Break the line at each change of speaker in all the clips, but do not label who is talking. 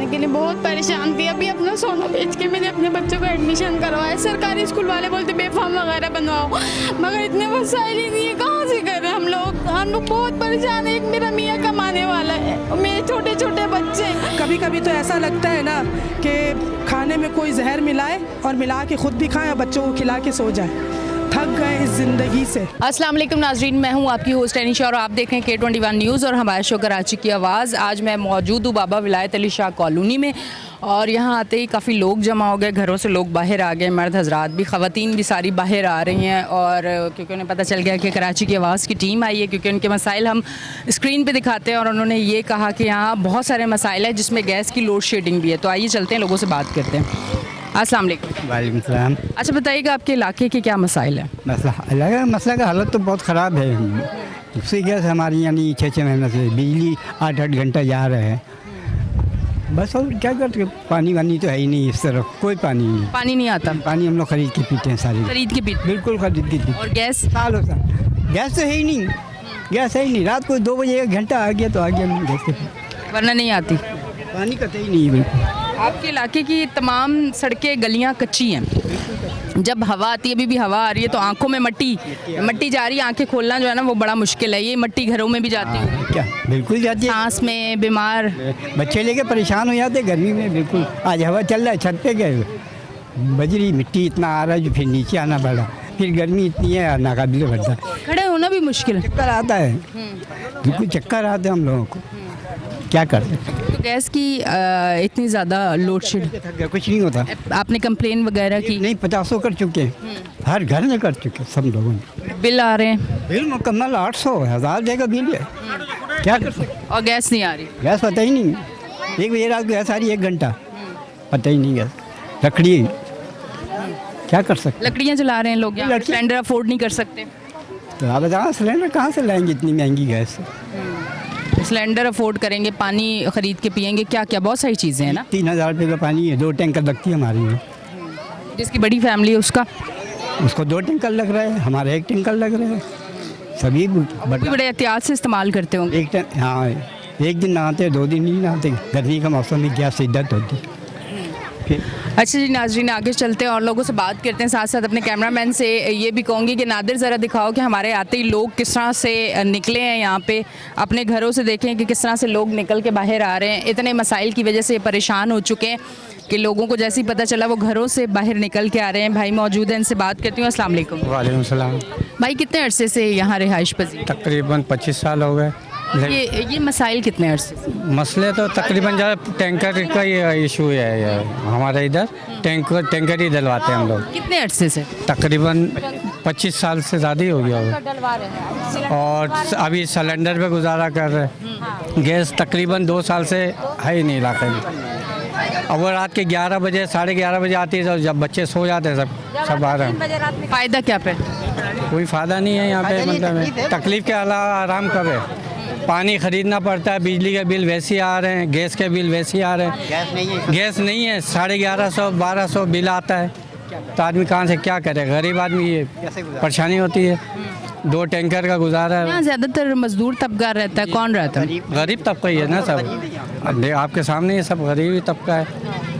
के लिए बहुत परेशान थी। अभी अपना सोना बेच के मैंने अपने बच्चों को एडमिशन करवाया। सरकारी स्कूल वाले बोलते बेफाम वगैरह बनवाओ, मगर इतने वसाइल ही नहीं है, कहाँ से करें हम लोग बहुत परेशान है। एक मेरा मियाँ कमाने वाला है और मेरे छोटे छोटे बच्चे।
कभी कभी तो ऐसा लगता है ना कि खाने में कोई जहर मिलाए और मिला के खुद भी खाएं और बच्चों को खिला के सो जाए। थक गए इस ज़िंदगी से।
अस्सलाम वालेकुम नाजरीन, मैं हूं आपकी होस्ट अनीशा और आप देख रहे हैं K21 न्यूज़ और हमारे शो कराची की आवाज़। आज मैं मौजूद हूं बाबा विलायत अली शाह कॉलोनी में और यहाँ आते ही काफ़ी लोग जमा हो गए, घरों से लोग बाहर आ गए, मर्द हजरात भी, ख़वातीन भी सारी बाहर आ रही हैं। और क्योंकि उन्हें पता चल गया कि कराची की आवाज़ की टीम आई है, क्योंकि उनके मसाइल हम स्क्रीन पर दिखाते हैं और उन्होंने ये कहा कि यहाँ बहुत सारे मसाइल हैं जिसमें गैस की लोड शेडिंग भी है। तो आइए चलते हैं, लोगों से बात करते हैं। अस्सलाम वालेकुम।
वालेकुम सलाम।
अच्छा बताइएगा, आपके इलाके के क्या मसाइल हैं?
मसला का हालत तो बहुत ख़राब है। दूसरी गैस हमारी यानी 6 महीने से बिजली 8 घंटा जा रहे हैं। बस और क्या करते, पानी वानी तो है ही नहीं इस तरफ, कोई पानी नहीं।
पानी नहीं आता?
पानी हम लोग खरीद के पीते हैं सारी।
खरीद के पीते?
बिल्कुल खरीद के पीते।
और गैस?
साल होता गैस तो है ही नहीं, गैस है ही नहीं। रात को 2 बजे 1 घंटा आ गया तो आ गया गैस के,
वरना नहीं आती।
पानी कतई ही नहीं है बिल्कुल।
आपके इलाके की तमाम सड़कें गलियां कच्ची हैं। जब हवा आती है, अभी भी हवा आ रही है, तो आंखों में मट्टी जा रही है। आंखें खोलना जो है ना वो बड़ा मुश्किल है। ये मट्टी घरों में भी जाती है
क्या? बिल्कुल जाती है।
सांस में बीमार
बच्चे लेके परेशान हो जाते गर्मी में। बिल्कुल आज हवा चल रहा है, छत पे गए, बजरी मिट्टी इतना आ रहा है जो फिर नीचे आना पड़ा। फिर गर्मी इतनी है नाकाबिल भरता,
खड़े होना भी मुश्किल है।
चक्कर आता है, बिल्कुल चक्कर आते हैं हम लोगों को, क्या करते।
तो गैस की इतनी ज़्यादा लोड शेड,
कुछ नहीं होता।
आपने कंप्लेन वगैरह की?
नहीं, 50 कर चुके हैं, हर घर में कर चुके सब लोगों ने।
बिल आ रहे हैं?
बिल मुकम्मल 800 1000 देगा बिल है, क्या कर सकते।
और गैस नहीं आ रही?
गैस पता ही नहीं, 1 बजे रात को गैस आ रही 1 घंटा, पता ही नहीं गैस। लकड़ी क्या कर सकते,
लकड़ियाँ जला रहे हैं लोग, सिलेंडर अफोर्ड नहीं कर सकते।
तो आप बताओ सिलेंडर कहाँ से लाएंगे इतनी महंगी गैस।
सिलेंडर अफोर्ड करेंगे, पानी ख़रीद के पियेंगे, क्या क्या बहुत सारी चीज़ें हैं ना।
3000 रुपये का पानी है, 2 टैंकर लगती है हमारी में।
जिसकी बड़ी फैमिली है
उसको 2 टैंकर लग रहा है, हमारा 1 टैंकर लग रहा है। सभी
बड़े एहतियात से इस्तेमाल करते होंगे।
हाँ, 1 दिन नहाते, 2 दिन नहीं नहाते। गर्मी का मौसम में गैस शिद्दत होती।
अच्छा जी नाजरीन, आगे चलते हैं और लोगों से बात करते हैं। साथ साथ अपने कैमरामैन से ये भी कहूँगी कि नादिर ज़रा दिखाओ कि हमारे आते ही लोग किस तरह से निकले हैं यहाँ पे। अपने घरों से देखें कि किस तरह से लोग निकल के बाहर आ रहे हैं। इतने मसाइल की वजह से परेशान हो चुके हैं कि लोगों को जैसे ही पता चला वो घरों से बाहर निकल के आ रहे हैं। भाई मौजूद हैं, इनसे बात करती हूँ। अस्सलाम वालेकुम।
वालेकुम सलाम।
भाई कितने अरसे से यहाँ रिहाइश पजीर?
तकरीबन 25 साल हो गए।
ये मसाइल कितने अरसे से?
मसले तो तकरीबन ज़्यादा टैंकर का ही इशू है ये। हमारे इधर टैंकर ही डलवाते हैं हम लोग।
कितने अरसे से?
तकरीबन 25 साल से ज़्यादा ही हो गया होगा। और अभी सिलेंडर पे गुजारा कर रहे हैं। गैस तकरीबन 2 साल से है ही नहीं इलाके में। अब वो रात के 11 बजे 11:30 बजे आती है, तो जब बच्चे सो जाते हैं सब आ रहे हैं।
फ़ायदा क्या पे?
कोई फ़ायदा नहीं है यहाँ पे, मतलब तकलीफ़ के अलावा आराम कब है। पानी ख़रीदना पड़ता है, बिजली के बिल वैसे ही आ रहे हैं, गैस के बिल वैसे ही आ रहे हैं। गैस नहीं है 1150 1200 बिल आता है, तो आदमी कहाँ से क्या करे। गरीब आदमी ये परेशानी होती है। 2 टैंकर का गुजारा है।
यहाँ ज़्यादातर मजदूर तबका रहता है, कौन रहता है?
गरीब तबका ही है ना सब, आपके सामने ये सब गरीब ही तबका है।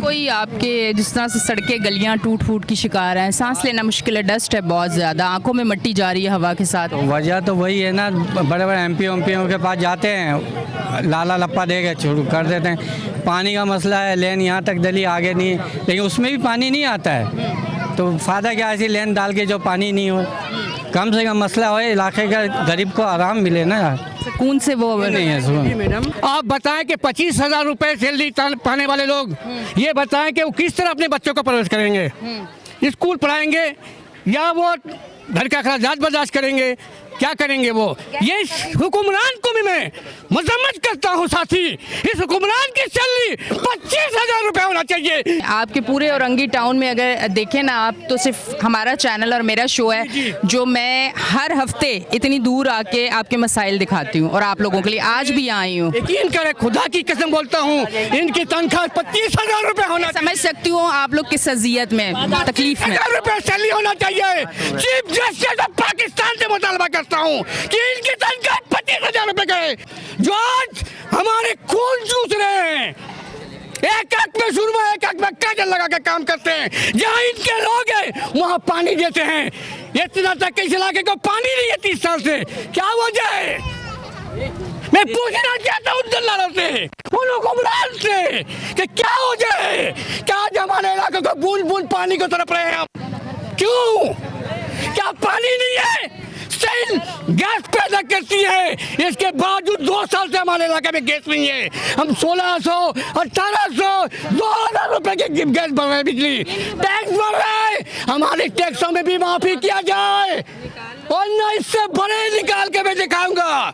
कोई आपके जिस तरह से सड़कें गलियां टूट फूट की शिकार हैं, सांस लेना मुश्किल है, डस्ट है बहुत ज़्यादा, आंखों में मिट्टी जा रही है हवा के साथ।
वजह तो वही है ना, बड़े बड़े एमपीओ के पास जाते हैं, लाला लप्पा दे के शुरू कर देते हैं। पानी का मसला है, लेन यहाँ तक डली आगे नहीं, लेकिन उसमें भी पानी नहीं आता है, तो फ़ायदा क्या ऐसी लेन डाल के जो पानी नहीं हो। कम से कम मसला हो इलाके का, गरीब को आराम मिले ना यार,
सुकून से वो
नहीं है।
मैडम आप बताएं कि 25,000 रुपए सैलरी पाने वाले लोग ये बताएं कि वो किस तरह अपने बच्चों को परवरिश करेंगे, स्कूल पढ़ाएंगे या वो घर का अखराजात बर्दाश्त करेंगे, क्या करेंगे वो। ये हुक्मरान को भी मैं मजम्मत करता हूँ साथी, इस हुक्मरान की सैलरी 25,000 रुपये होना चाहिए।
आपके पूरे औरंगी टाउन में अगर देखें ना आप, तो सिर्फ हमारा चैनल और मेरा शो है जो मैं हर हफ्ते इतनी दूर आके आपके मसाइल दिखाती हूँ और आप लोगों के लिए आज भी यहाँ आई हूँ।
यकीन करें, खुदा की कसम बोलता हूँ, इनकी तनख्वाह 25,000 रुपये होना।
समझ सकती हूँ आप लोग किस अजियत में, तकलीफ में।
1,000 रुपये सैलरी होना चाहिए। चीफ देश से तो पाकिस्तान से मुतालबा करता हूँ कि इनकी तनख्वाह 25,000 रुपए करे, जो आज हमारे खून चूस रहे हैं। एक आंख में सुरमा, एक आंख में काजल लगा के काम करते हैं। जहाँ इनके लोग हैं वहाँ पानी देते हैं। इतना तक कि इस इलाके को पानी नहीं है 30 साल से। क्या वजह है? मैं पूछना चाहता हूँ दलालों से, उन हुक्मरान से कि क्या वजह है कि आज हमारे इलाके को बूंद बूंद पानी को तड़प रहे हैं हम? क्यों? क्या पानी नहीं है? सेल गैस पैदा करती है, इसके बावजूद 2 साल से हमारे इलाके में गैस नहीं है। हम 1600, 1800, 2000 रुपए की गैस भर रहे हैं, बिजली टैक्स भर रहे हैं। हमारे टैक्सों में भी माफी किया जाए और न इससे बड़े निकाल के मैं दिखाऊंगा।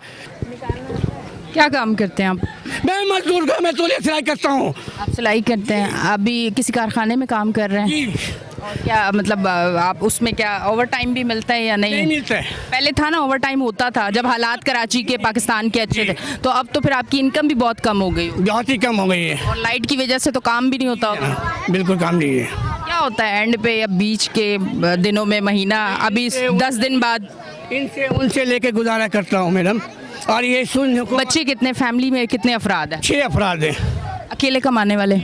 क्या काम करते हैं आप?
मैं मजदूर का मैं तौलिया सिलाई करता हूँ।
आप सिलाई करते हैं, अभी किसी कारखाने में काम कर रहे हैं? और क्या मतलब आप उसमें क्या ओवर टाइम भी मिलता है या नहीं
मिलता है?
पहले था ना, ओवर टाइम होता था जब हालात कराची के पाकिस्तान के अच्छे थे, तो अब तो फिर आपकी इनकम भी बहुत कम हो गई।
बहुत ही कम हो गई है
और लाइट की वजह से तो काम भी नहीं होता होगा।
बिल्कुल काम नहीं है।
क्या होता है एंड पे या बीच के दिनों में, महीना, अभी 10 दिन बाद?
इनसे उनसे लेके गुजारा करता हूँ मैडम। और ये सुन,
बच्चे कितने, फैमिली में कितने अफराद हैं?
6 अफराद हैं।
अकेले कमाने वाले?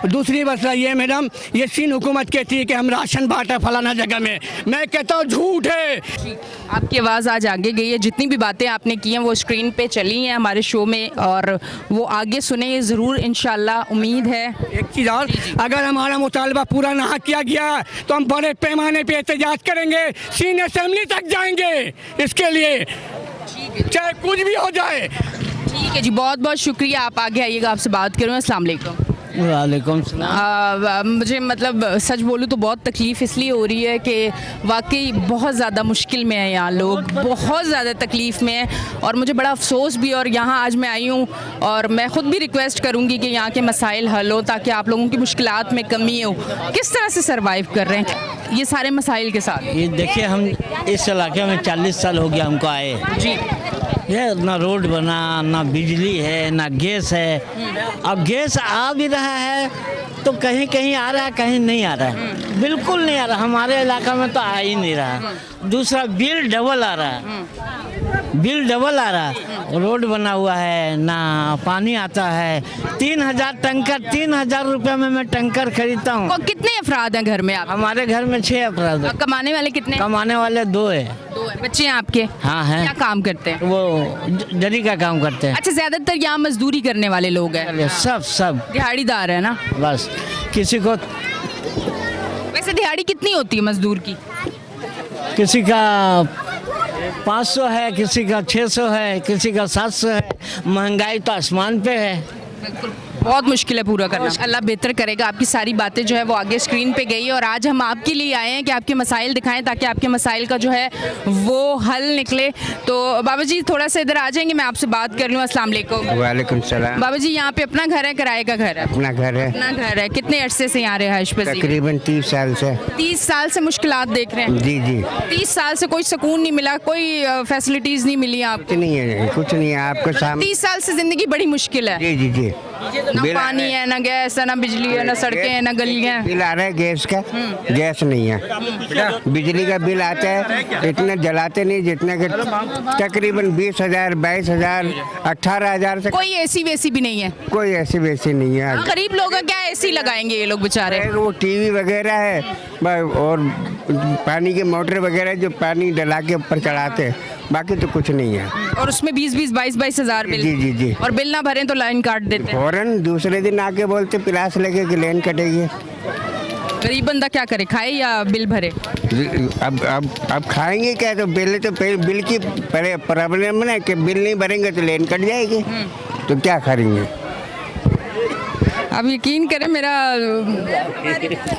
दूसरी मसला ये मैडम, ये सिंध हुकूमत कहती है कि हम राशन बांटा फलाना जगह में। मैं कहता हूँ झूठ है।
आपकी आवाज़ आज आगे गई है, जितनी भी बातें आपने की हैं वो स्क्रीन पे चली हैं हमारे शो में, और वो आगे सुने ज़रूर इंशाल्लाह, उम्मीद है।
एक चीज़ और, अगर हमारा मुतालबा पूरा ना किया गया तो हम बड़े पैमाने पे एहतजाज करेंगे, सिंध असेंबली तक जाएंगे इसके लिए, चाहे कुछ भी हो जाए।
ठीक है जी, बहुत बहुत शुक्रिया, आप आगे आइएगा, आपसे बात करूँ। अस्सलाम वालेकुम।
वालेकुम
मुझे मतलब सच बोलूँ तो बहुत तकलीफ़ इसलिए हो रही है कि वाकई बहुत ज़्यादा मुश्किल में है यहाँ लोग, बहुत ज़्यादा तकलीफ़ में है, और मुझे बड़ा अफसोस भी। और यहाँ आज मैं आई हूँ और मैं ख़ुद भी रिक्वेस्ट करूँगी कि यहाँ के मसाइल हल हो, ताकि आप लोगों की मुश्किलात में कमी हो। किस तरह से सर्वाइव कर रहे हैं ये सारे मसाइल के साथ?
ये देखिए, हम इस इलाके में 40 साल हो गया हमको आए
जी।
ये ना रोड बना, ना बिजली है, ना गैस है। अब गैस आ भी रहा है तो कहीं कहीं आ रहा है, कहीं नहीं आ रहा है, बिल्कुल नहीं आ रहा। हमारे इलाका में तो आ ही नहीं रहा। दूसरा बिल डबल आ रहा है, बिल डबल आ रहा है। रोड बना हुआ है, ना पानी आता है। 3000 टंकर, 3000 रुपये में मैं टंकर खरीदता हूँ।
कितने अफराद हैं घर में आप?
हमारे घर में 6 अफराद हैं।
कमाने वाले कितने?
कमाने वाले 2 है।
2 है। बच्चे हैं आपके?
हाँ हैं।
क्या काम करते हैं?
वो जरी का काम करते हैं।
अच्छा, ज्यादातर यहाँ मजदूरी करने वाले लोग हैं?
सब
दिहाड़ीदार है ना?
बस किसी को,
वैसे दिहाड़ी कितनी होती है मजदूर की?
किसी का 500 है, किसी का 600 है, किसी का 700 है। महंगाई तो आसमान पे है।
बहुत मुश्किल है पूरा करना। अल्लाह बेहतर करेगा। आपकी सारी बातें जो है वो आगे स्क्रीन पे गई है, और आज हम आपके लिए आए हैं कि आपके मसाइल दिखाएं, ताकि आपके मसाइल का जो है वो हल निकले। तो बाबा जी थोड़ा सा इधर आ जाएंगे, मैं आपसे बात कर लूँ। अस्सलाम वालेकुम।
वालेकुम सलाम।
बाबा जी, यहाँ पे अपना घर है, किराए का घर है?
अपना घर है।
अपना घर है। कितने अरसे से यहाँ रिहाइश पे?
तकरीबन 30 साल से।
30 साल से मुश्किलात देख रहे हैं?
जी जी।
30 साल से कोई सुकून नहीं मिला, कोई फैसिलिटीज नहीं मिली आपको?
कुछ नहीं है, कुछ नहीं है आपको सामने।
30 साल से जिंदगी बड़ी मुश्किल है।
जी जी जी।
ना पानी है, ना गैस है, ना बिजली है, ना सड़कें हैं, ना गलियां हैं।
बिल आ रहा है गैस का, गैस नहीं है। बिजली का बिल आता है, इतना जलाते नहीं जितना कि तकरीबन 20,000, 22,000, 18,000 से।
कोई एसी वेसी भी नहीं है?
कोई ऐसी वैसी नहीं है।
गरीब लोग हैं, क्या एसी लगाएंगे ये लोग बेचारे?
वो टीवी वगैरह है और पानी की मोटर वगैरह जो पानी डला के ऊपर चढ़ाते हैं, बाकी तो कुछ नहीं है।
और उसमें 20-20, 22-22 हज़ार बिल?
जी जी जी।
और बिल ना भरें तो लाइन काट देते हैं?
फौरन दूसरे दिन आके बोलते पिलास लगे कि लेन कटेगी।
गरीब बंदा क्या करे, खाए या बिल भरे?
अब खाएंगे क्या? तो बिल की प्रॉब्लम है कि बिल नहीं भरेंगे तो लेन कट जाएगी, तो क्या करेंगे?
अब यकीन करें,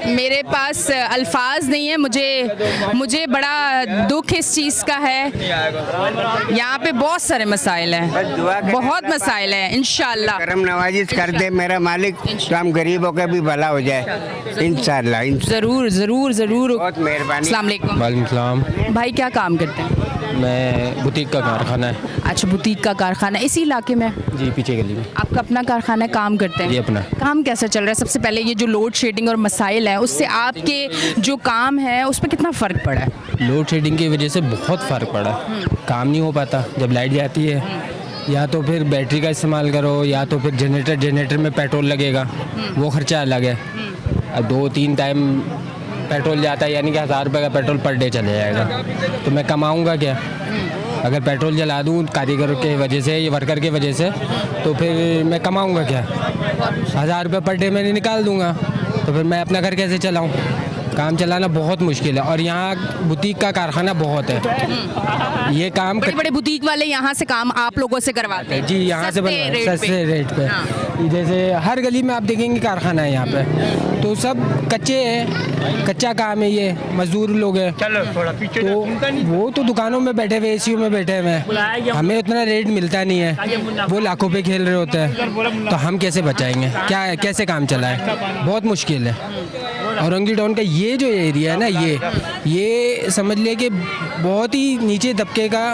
मेरे पास अल्फाज नहीं है। मुझे बड़ा दुख इस चीज़ का है। यहाँ पे बहुत सारे मसाइल हैं, बहुत मसाइल हैं। इंशाल्लाह
करम नवाजी कर दे मेरा मालिक, तो हम गरीबों का भी भला हो जाए इंशाल्लाह।
ज़रूर ज़रूर ज़रूर।
बहुत मेहरबानी।
अस्सलाम वालेकुम।
वालेकुम सलाम।
भाई क्या काम करते हैं?
मैं बुटीक का कारखाना है।
अच्छा, बुटीक का कारखाना इसी इलाके में?
जी, पीछे गली में।
आपका अपना कारखाना है, काम करते हैं?
जी, अपना।
काम कैसा चल रहा है? सबसे पहले ये जो लोड शेडिंग और मसाइल है उससे आपके जो काम है उस पर कितना फ़र्क पड़ा है?
लोड शेडिंग की वजह से बहुत फ़र्क पड़ा। काम नहीं हो पाता जब लाइट जाती है, या तो फिर बैटरी का इस्तेमाल करो या तो फिर जनरेटर में पेट्रोल लगेगा, वो खर्चा अलग है। अब 2-3 टाइम पेट्रोल जाता है, यानी कि 1000 रुपये का पेट्रोल पर डे चले जाएगा, तो मैं कमाऊँगा क्या? अगर पेट्रोल जला दूँ कारीगर के वजह से या वर्कर के वजह से, तो फिर मैं कमाऊँगा क्या? 1000 रुपये पर डे मैंने निकाल दूँगा, तो फिर मैं अपना घर कैसे चलाऊँ? काम चलाना बहुत मुश्किल है, और यहाँ बुटीक का कारखाना बहुत है। ये काम
बड़े बुटीक वाले यहाँ से काम आप लोगों से करवाते हैं?
जी, यहाँ से सस्ते रेट पे। जैसे हर गली में आप देखेंगे कारखाना है यहाँ पे, तो सब कच्चे हैं, कच्चा काम है, ये मजदूर लोग हैं। तो वो तो दुकानों में बैठे हुए, एसीओ में बैठे हुए हैं, हमें उतना रेट मिलता नहीं है, वो लाखों पे खेल रहे होते हैं, तो हम कैसे बचाएंगे? क्या कैसे काम चलाएं? बहुत मुश्किल है। औरंगी टाउन का ये जो एरिया है ना, ये समझ ले कि बहुत ही नीचे तबके का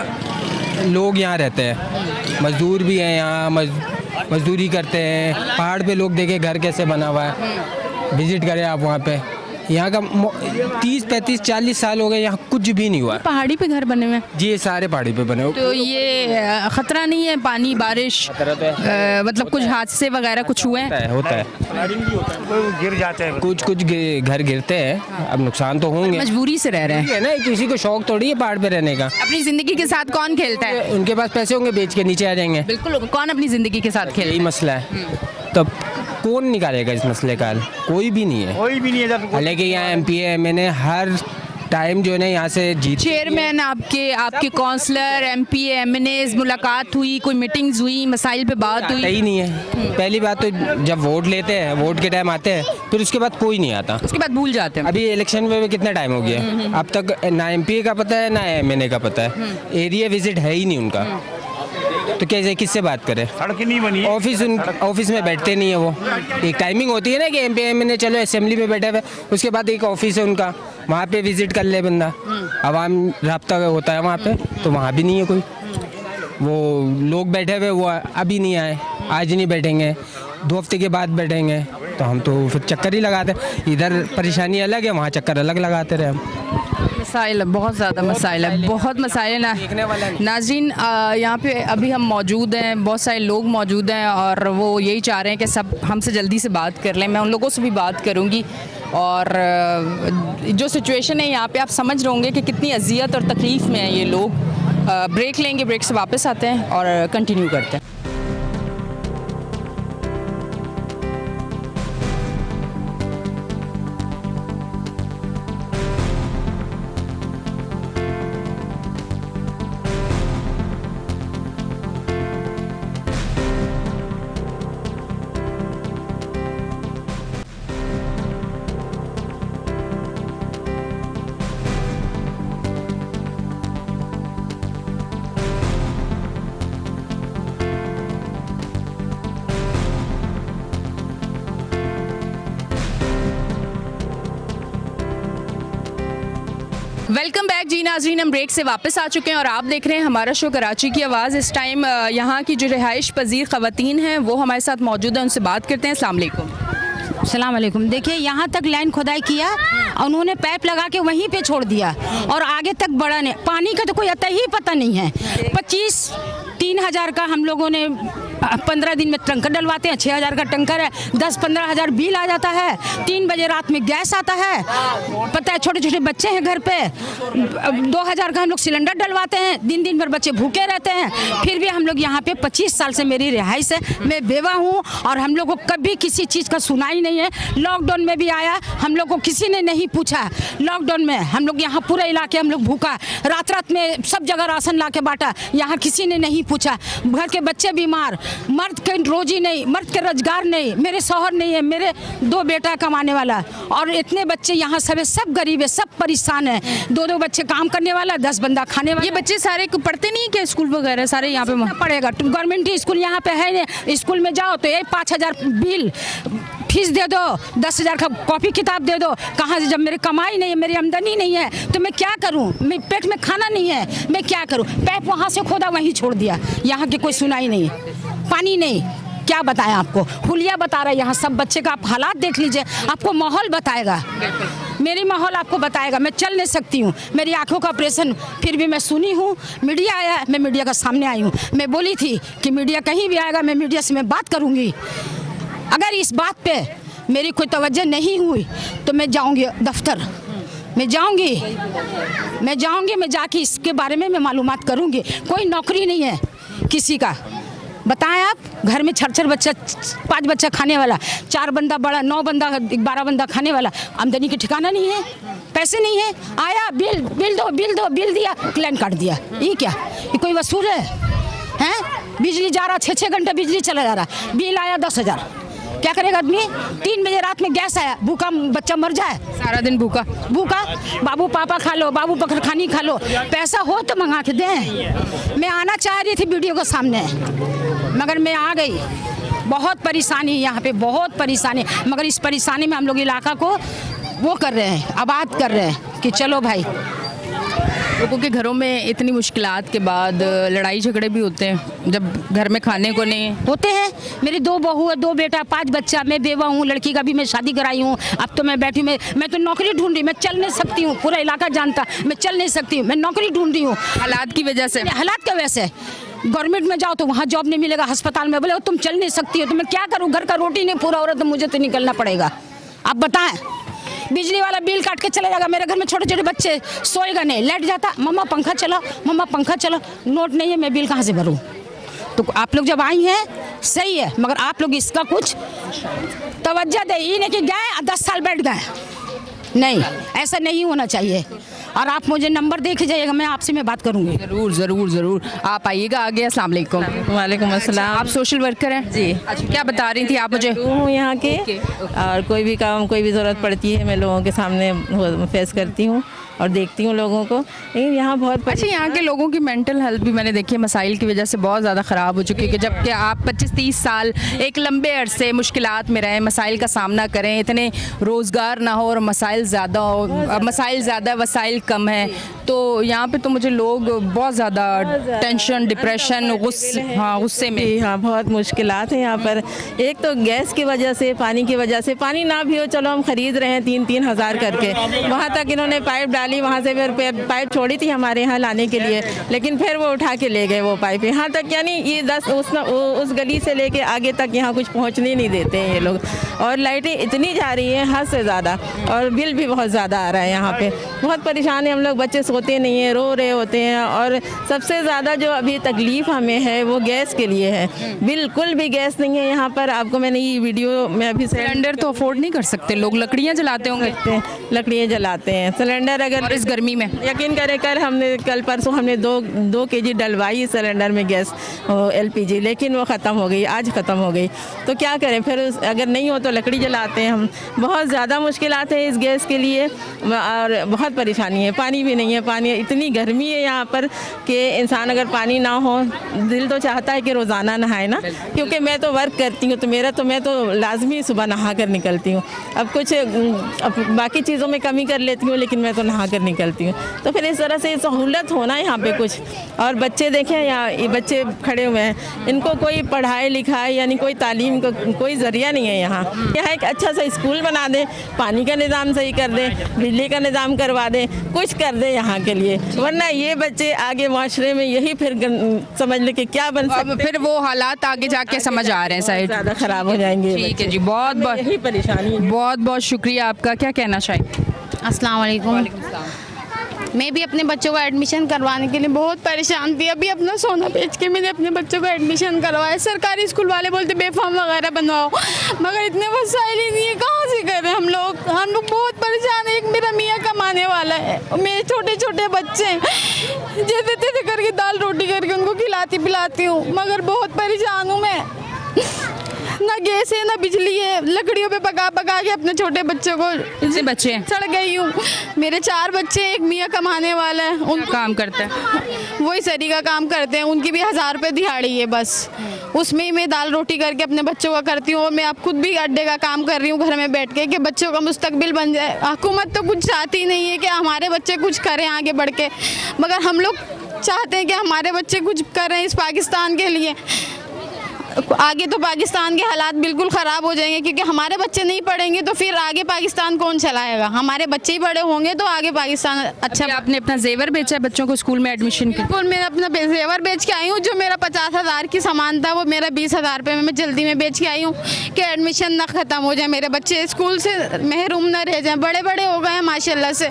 लोग यहाँ रहते हैं, मजदूर भी हैं यहाँ, मजदूरी करते हैं। पहाड़ पे लोग देखे घर कैसे बना हुआ है, विजिट करें आप वहाँ पे। यहाँ का 30, 35, 40 साल हो गए, यहाँ कुछ भी नहीं हुआ।
पहाड़ी पे घर बने हुए हैं?
जी, ये सारे पहाड़ी पे बने हुए।
तो ये खतरा नहीं है पानी बारिश, मतलब कुछ हादसे वगैरह कुछ हुए हैं?
होता है,
गिर जाते हैं,
कुछ घर गिरते हैं, अब नुकसान तो होंगे।
मजबूरी से रह रहे हैं
ना, किसी को शौक थोड़ी है पहाड़ पे रहने का।
अपनी जिंदगी के साथ कौन खेलता है?
उनके पास पैसे होंगे, बेच के नीचे आ जाएंगे।
बिल्कुल, कौन अपनी जिंदगी के साथ खेलता है?
यही मसला है। तब कौन निकालेगा इस मसले का हल? कोई भी नहीं है,
कोई भी नहीं है।
हालांकि यहाँ MP MNA हर टाइम जो है ना यहाँ से जीत।
चेयरमैन आपके काउंसलर MP MNA मुलाकात हुई, कोई मीटिंग्स हुई, मसाइल पे बात हुई?
ही नहीं है। पहली बात तो जब वोट लेते हैं, वोट के टाइम आते हैं, फिर उसके बाद कोई नहीं आता,
उसके बाद भूल जाते हैं।
अभी इलेक्शन में कितना टाइम हो गया, अब तक ना MP का पता है ना MNA का पता है, एरिया विजिट है ही नहीं उनका, तो कैसे किससे बात करें?
सड़क नहीं बनी,
ऑफिस में बैठते नहीं है। वो एक टाइमिंग होती है ना कि MP MNA चलो असेंबली में बैठे हुए, उसके बाद एक ऑफिस है उनका, वहाँ पे विजिट कर ले बंदा, आवाम राब्ता होता है वहाँ पे, तो वहाँ भी नहीं है कोई। वो लोग बैठे हुए, वो अभी नहीं आए, आज नहीं बैठेंगे, 2 हफ्ते के बाद बैठेंगे, तो हम तो फिर चक्कर ही लगाते। इधर परेशानी अलग है, वहाँ चक्कर अलग लगाते रहे हम।
मसाइल, बहुत ज़्यादा मसाइल है, बहुत मसाइल है। नाज़रीन, यहाँ पे अभी हम मौजूद हैं, बहुत सारे लोग मौजूद हैं और वो यही चाह रहे हैं कि सब हमसे जल्दी से बात कर लें। मैं उन लोगों से भी बात करूँगी, और जो सिचुएशन है यहाँ पे आप समझ रहे होंगे कि कितनी अजियत और तकलीफ़ में है ये लोग। ब्रेक लेंगे, ब्रेक से वापस आते हैं और कंटिन्यू करते हैं। वेलकम बैक जी नाज़रीन, हम ब्रेक से वापस आ चुके हैं और आप देख रहे हैं हमारा शो कराची की आवाज़। इस टाइम यहाँ की जो रिहाइश पजीर ख़वातीन हैं वो हमारे साथ मौजूद हैं, उनसे बात करते हैं। अस्सलाम वालेकुम।
अस्सलाम वालेकुम। देखिए, यहाँ तक लाइन खुदाई किया और उन्होंने पाइप लगा के वहीं पे छोड़ दिया और आगे तक बढ़ा नहीं। पानी का तो कोई अता ही पता नहीं है। 25-3 का हम लोगों ने 15 दिन में टंकर डलवाते हैं, 6,000 का टंकर है, 10-15 हज़ार बिल आ जाता है। 3 बजे रात में गैस आता है, पता है छोटे छोटे बच्चे हैं घर पे, 2,000 का हम लोग सिलेंडर डलवाते हैं, दिन भर बच्चे भूखे रहते हैं। फिर भी हम लोग यहाँ पे 25 साल से मेरी रिहाइश है, मैं बेवा हूँ और हम लोग को कभी किसी चीज़ का सुनाई नहीं है। लॉकडाउन में भी आया, हम लोग को किसी ने नहीं पूछा। लॉकडाउन में हम लोग यहाँ पूरे इलाके हम लोग भूखा, रात में सब जगह राशन ला के बांटा, यहाँ किसी ने नहीं पूछा। घर के बच्चे बीमार, मर्द के रोजी नहीं, मर्द के रोजगार नहीं, मेरे शौहर नहीं है, मेरे 2 बेटा कमाने वाला, और इतने बच्चे यहाँ सब गरीब है, सब परेशान है। 2 बच्चे काम करने वाला, 10 बंदा खाने वाला।
ये बच्चे सारे पढ़ते नहीं क्या स्कूल वगैरह सारे यहाँ पे?
पड़ेगा, गवर्नमेंट स्कूल यहाँ पे है नहीं। स्कूल में जाओ तो ये 5,000 बिल, फीस दे दो, 10,000 का कॉपी किताब दे दो। कहाँ से, जब मेरी कमाई नहीं है, मेरी आमदनी नहीं है, तो मैं क्या करूँ? मैं पेट में खाना नहीं है, मैं क्या करूँ? पैप वहाँ से खोदा वहीं छोड़ दिया, यहाँ की कोई सुनाई नहीं, पानी नहीं। क्या बताएं आपको, हुलिया बता रहा है यहाँ सब बच्चे का। आप हालात देख लीजिए, आपको माहौल बताएगा, मेरी माहौल आपको बताएगा। मैं चल नहीं सकती हूँ, मेरी आंखों का ऑपरेशन, फिर भी मैं सुनी हूँ। मीडिया आया है, मैं मीडिया का सामने आई हूँ। मैं बोली थी कि मीडिया कहीं भी आएगा, मैं मीडिया से मैं बात करूँगी। अगर इस बात पे मेरी कोई तवज्जो नहीं हुई तो मैं जाऊँगी दफ्तर, मैं जाऊँगी, मैं जाके इसके बारे में मैं मालूमात करूँगी। कोई नौकरी नहीं है किसी का। बताएं आप, घर में 6 बच्चा, 5 बच्चा खाने वाला, 4 बंदा बड़ा, 9 बंदा, 12 बंदा खाने वाला, आमदनी के ठिकाना नहीं है, पैसे नहीं है। आया बिल दिया, लाइन काट दिया। ये क्या, ये कोई वसूल है? बिजली जा रहा, 6 घंटे बिजली चला जा रहा, बिल आया 10,000। क्या करेगा आदमी? 3 बजे रात में गैस आया, भूखा बच्चा मर जाए, सारा दिन भूखा। बाबू पापा खा लो, बाबू पकड़खानी खा लो, पैसा हो तो मंगा के दें। मैं आना चाह रही थी वीडियो के सामने, मगर मैं आ गई। बहुत परेशानी है यहाँ पे, बहुत परेशानी, मगर इस परेशानी में हम लोग इलाका को वो कर रहे हैं, आबाद कर रहे हैं कि चलो भाई।
लोगों के घरों में इतनी मुश्किलात के बाद लड़ाई झगड़े भी होते हैं, जब घर में खाने को नहीं
होते हैं। मेरी 2 बहू है, 2 बेटा, 5 बच्चा, मैं बेवा हूँ, लड़की का भी मैं शादी कराई हूँ। अब तो मैं बैठी, मैं तो नौकरी ढूंढ रही, मैं चल नहीं सकती हूँ, पूरा इलाका जानता, मैं चल नहीं सकती हूँ, मैं नौकरी ढूंढ रही हूँ।
हालात की वजह से,
हालात की वजह से। गवर्नमेंट में जाओ तो वहाँ जॉब नहीं मिलेगा, अस्पताल में बोले तुम चल नहीं सकती हो, तो मैं क्या करूँ? घर का रोटी नहीं पूरा हो रहा तो मुझे तो निकलना पड़ेगा। आप बताएं, बिजली वाला बिल काट के चला जाएगा। मेरे घर में छोटे छोटे बच्चे, सोएगा नहीं, लेट जाता, मम्मा पंखा चलाओ, मम्मा पंखा चलाओ, नोट नहीं है, मैं बिल कहाँ से भरूँ? तो आप लोग जब आई हैं सही है, मगर आप लोग इसका कुछ तवज्जो दे। ये नहीं कि गए 10 साल बैठ गए, नहीं, ऐसा नहीं होना चाहिए। और आप मुझे नंबर देख जाइएगा, मैं आपसे मैं बात करूँगी।
ज़रूर आप आइएगा आगे। अस्सलाम वालेकुम।
वालेकुम अस्सलाम।
आप सोशल वर्कर हैं जी? अच्छा, क्या बता रही थी आप मुझे?
हूँ यहाँ के, और कोई भी काम, कोई भी ज़रूरत पड़ती है, मैं लोगों के सामने फेस करती हूँ और देखती हूँ लोगों को। लेकिन यहाँ बहुत
अच्छा, यहाँ के लोगों की मेंटल हेल्थ भी मैंने देखी है मसाइल की वजह से बहुत ज़्यादा ख़राब हो चुकी है, कि जबकि आप 25-30 साल एक लंबे अरसे मुश्किलात में रहें, मसाइल का सामना करें, इतने रोज़गार ना हो और मसाइल ज़्यादा हो, मसाइल ज़्यादा वसाइल कम है, तो यहाँ पे तो मुझे लोग बहुत ज़्यादा टेंशन, डिप्रेशन, गुस्से में।
हाँ, बहुत मुश्किलात हैं यहाँ पर। एक तो गैस की वजह से, पानी की वजह से, पानी ना भी हो चलो हम ख़रीद रहे हैं 3-3 हज़ार करके, वहाँ तक इन्होंने पाइप डाली, वहाँ से फिर पाइप छोड़ी थी हमारे यहाँ लाने के लिए, लेकिन फिर वो उठा के ले गए वो पाइप यहाँ तक, यानी ये 10 उस गली से लेके आगे तक यहाँ कुछ पहुँचने नहीं देते हैं ये लोग। और लाइटें इतनी जा रही हैं हद से ज़्यादा, और बिल भी बहुत ज़्यादा आ रहा है यहाँ पे। बहुत परेशान है हम लोग, बच्चे सोते नहीं हैं, रो रहे होते हैं। और सबसे ज़्यादा जो अभी तकलीफ़ हमें है वो गैस के लिए है, बिल्कुल भी गैस नहीं है यहाँ पर। आपको मैंने ये वीडियो में अभी,
सिलेंडर तो अफोर्ड नहीं कर सकते लोग, लकड़ियाँ जलाते होंगे,
लकड़ियाँ जलाते हैं। सिलेंडर अगर
इस गर्मी में,
यकीन करें कल परसों हमने 2 kg डलवाई सिलेंडर में गैस LPG, लेकिन वो ख़त्म हो गई, आज ख़त्म हो गई। तो क्या करें फिर, अगर नहीं हो तो लकड़ी जलाते हैं हम। बहुत ज़्यादा मुश्किलात है इस गैस के लिए, और बहुत परेशानी है। पानी भी नहीं है, पानी, इतनी गर्मी है यहाँ पर कि इंसान अगर पानी ना हो, दिल तो चाहता है कि रोज़ाना नहाए ना, क्योंकि मैं तो वर्क करती हूँ, तो मैं तो लाजमी सुबह नहा कर निकलती हूँ। अब कुछ बाकी चीज़ों में कमी कर लेती हूँ, लेकिन मैं तो नहा कर निकलती हूँ। तो फिर इस तरह से सहूलत होना यहाँ पे कुछ। और बच्चे देखें, यहाँ ये बच्चे खड़े हुए हैं, इनको कोई पढ़ाई लिखाई यानी कोई तालीम का कोई ज़रिया नहीं है यहाँ एक अच्छा सा स्कूल बना दें, पानी का निज़ाम सही कर दें, बिजली का निज़ाम करवा दें, कुछ कर दें यहाँ के लिए, वरना ये बच्चे आगे माशरे में यही फिर समझ ले कि क्या बन सकते,
फिर वो हालात आगे जाके समझ आ रहे हैं, शायद
ज़्यादा ख़राब हो जाएंगे।
ठीक है जी, बहुत बहुत
यही परेशानी,
बहुत बहुत शुक्रिया आपका। क्या कहना चाहिए?
अस्सलाम वालेकुम। मैं भी अपने बच्चों का एडमिशन करवाने के लिए बहुत परेशान थी। अभी अपना सोना बेच के मैंने अपने बच्चों का एडमिशन करवाया। सरकारी स्कूल वाले बोलते बेफार्म वगैरह बनवाओ, मगर इतने वसाइल ही नहीं है, कहाँ से करें हम लोग बहुत परेशान है। एक मेरा मियाँ कमाने वाला है और मेरे छोटे छोटे बच्चे हैं, जैसे तैसे करके दाल रोटी करके उनको खिलाती पिलाती हूँ, मगर बहुत परेशान हूँ मैं। ना गैस है ना बिजली है, लकड़ियों पे पका पका के अपने छोटे बच्चों को
कितने बच्चे हैं?
चढ़ गई हूँ। मेरे 4 बच्चे, एक मियाँ कमाने वाला है, उन
काम करते हैं,
वही सरी का काम करते हैं, उनकी भी 1000 रुपये दिहाड़ी है बस। उसमें ही मैं दाल रोटी करके अपने बच्चों का करती हूँ और मैं अब खुद भी अड्डे का काम कर रही हूँ घर में बैठ के कि बच्चों का मुस्तकबिल बन जाए। हुकूमत तो कुछ चाहती नहीं है कि हमारे बच्चे कुछ करें आगे बढ़ के, मगर हम लोग चाहते हैं कि हमारे बच्चे कुछ करें इस पाकिस्तान के लिए। आगे तो पाकिस्तान के हालात बिल्कुल ख़राब हो जाएंगे, क्योंकि हमारे बच्चे नहीं पढ़ेंगे तो फिर आगे पाकिस्तान कौन चलाएगा? हमारे बच्चे ही बड़े होंगे तो आगे पाकिस्तान अच्छा।
आपने अपना जेवर बेचा है बच्चों को स्कूल में एडमिशन के?
बिल्कुल, मैं अपना जेवर बेच के आई हूँ। जो मेरा 50,000 की सामान था वो मेरा 20,000 रुपये में मैं जल्दी में बेच के आई हूँ कि एडमिशन ना ख़त्म हो जाए, मेरे बच्चे स्कूल से महरूम ना रह जाएँ। बड़े बड़े हो गए हैं माशाल्लाह से।